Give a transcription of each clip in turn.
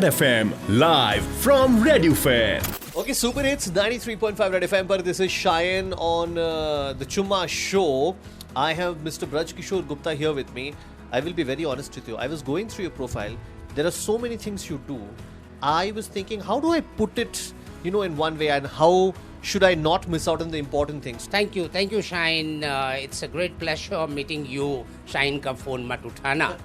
Red FM live from RedFM. Okay, Super Hits 93.5 Red FM पर this is Shaayan on the Chumma show. I have Mr. Braj Kishore Gupta here with me. I will be very honest with you. I was going through your profile. There are so many things you do. I was thinking, how do I put it, in one way, and how should I not miss out on the important things? Thank you, Shaayan. It's a great pleasure meeting you. Shaayan ka phone mat uthana.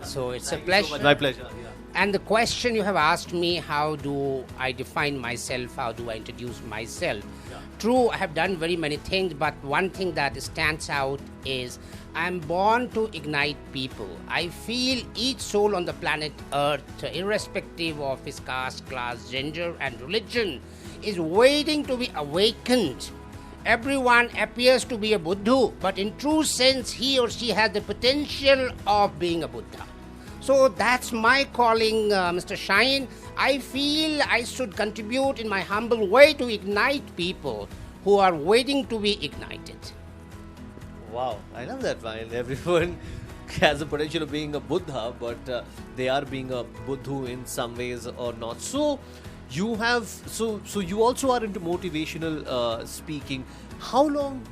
So it's a pleasure. So much. My pleasure. Yeah. And the question you have asked me, how do I define myself? How do I introduce myself? Yeah. True, I have done very many things, but one thing that stands out is I'm born to ignite people. I feel each soul on the planet Earth, irrespective of his caste, class, gender, and religion, is waiting to be awakened. Everyone appears to be a Buddha, but in true sense, he or she has the potential of being a Buddha. So that's my calling, Mr. Shaayan. I feel I should contribute in my humble way to ignite people who are waiting to be ignited. Wow, I love that line. Everyone has the potential of being a Buddha, but they are being a Buddha in some ways or not. So you have, so you also are into motivational speaking. How long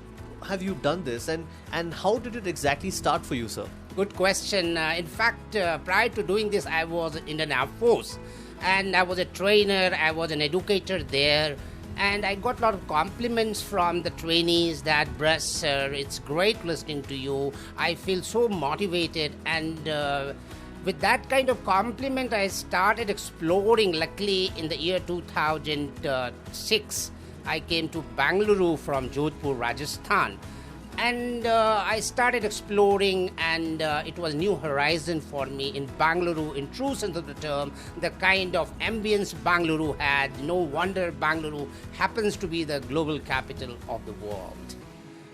have you done this, and how did it exactly start for you, sir? Good question. In fact, prior to doing this, I was in the Air Force, and I was a trainer, I was an educator there, and I got a lot of compliments from the trainees that, Braj sir, it's great listening to you. I feel so motivated, and with that kind of compliment, I started exploring. Luckily, in the year 2006, I came to Bengaluru from Jodhpur, Rajasthan. And I started exploring, and it was new horizon for me in Bengaluru, in true sense of the term, the kind of ambience Bengaluru had. No wonder Bengaluru happens to be the global capital of the world.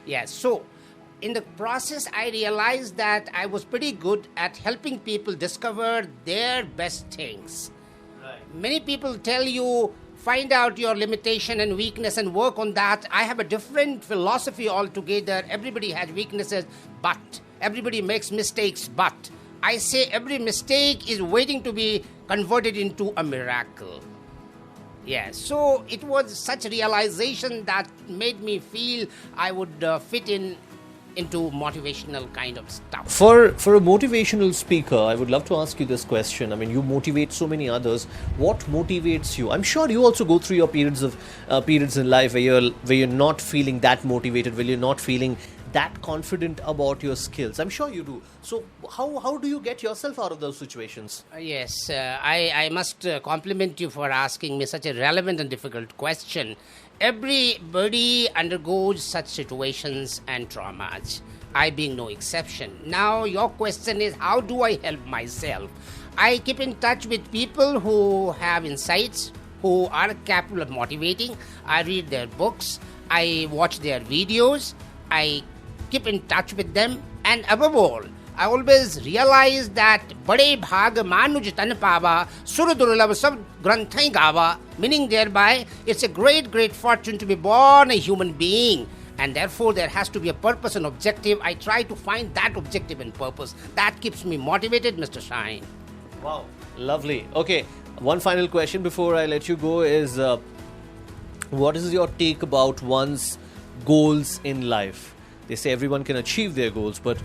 Yes, so in the process, I realized that I was pretty good at helping people discover their best things. Right. Many people tell you, find out your limitation and weakness and work on that. I have a different philosophy altogether. Everybody has weaknesses, but everybody makes mistakes, but I say every mistake is waiting to be converted into a miracle. Yeah, so it was such a realization that made me feel I would fit into motivational kind of stuff. For a motivational speaker, I would love to ask you this question. I mean, you motivate so many others. What motivates you? I'm sure you also go through your periods in life where you're not feeling that motivated, where you're not feeling that confident about your skills. I'm sure you do. So how do you get yourself out of those situations? Yes, I must compliment you for asking me such a relevant and difficult question. Everybody undergoes such situations and traumas, I being no exception. Now, your question is, how do I help myself? I keep in touch with people who have insights, who are capable of motivating. I read their books, I watch their videos, I keep in touch with them, and above all, I always realize that bade bhag manuj tan pava sur durlabh sab granthai gava, meaning thereby it's a great fortune to be born a human being, and therefore there has to be a purpose and objective. I try to find that objective and purpose. That keeps me motivated, Mr. Shaayan. Wow, lovely. Okay, one final question before I let you go is, what is your take about one's goals in life? They say everyone can achieve their goals, but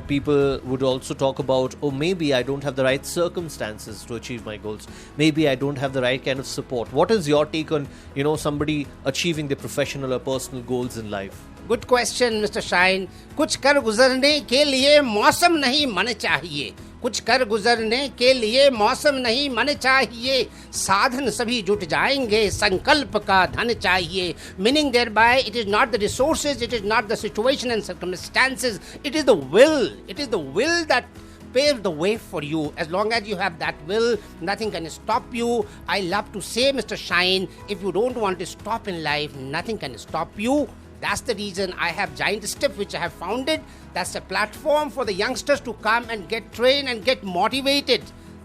people would also talk about, maybe I don't have the right circumstances to achieve my goals. Maybe I don't have the right kind of support. What is your take on, somebody achieving their professional or personal goals in life? Good question, Mr. Shaayan. कुछ कर गुजरने के लिए मौसम नहीं मन चाहिए. कुछ कर गुजरने के लिए मौसम नहीं मन चाहिए. साधन सभी जुट जाएंगे, संकल्प का धन चाहिए. Meaning thereby, it is not the resources, it is not the situation and circumstances, it is the will. It is the will that paves the way for you. As long as you have that will, nothing can stop you. I love to say, Mr. Shaayan, if you don't want to stop in life, nothing can stop you. That's the reason I have GiantStep, which I have founded. That's a platform for the youngsters to come and get trained and get motivated.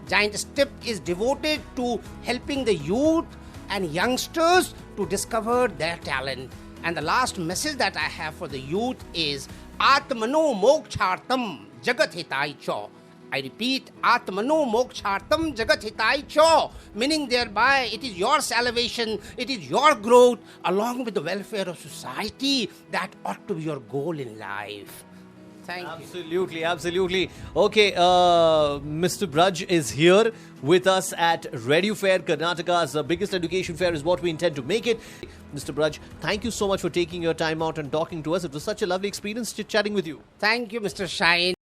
GiantStep is devoted to helping the youth and youngsters to discover their talent. And the last message that I have for the youth is Atmano Mokchartam Jagat Hitai Cho. I repeat, Atmano Mokshartam Jagat Hitai Cho, meaning thereby it is your salvation, it is your growth, along with the welfare of society. That ought to be your goal in life. Thank you. Absolutely, absolutely. Okay, Mr. Braj is here with us at Radio Fair, Karnataka's biggest education fair is what we intend to make it. Mr. Braj, thank you so much for taking your time out and talking to us. It was such a lovely experience chit-chatting with you. Thank you, Mr. Shaayan.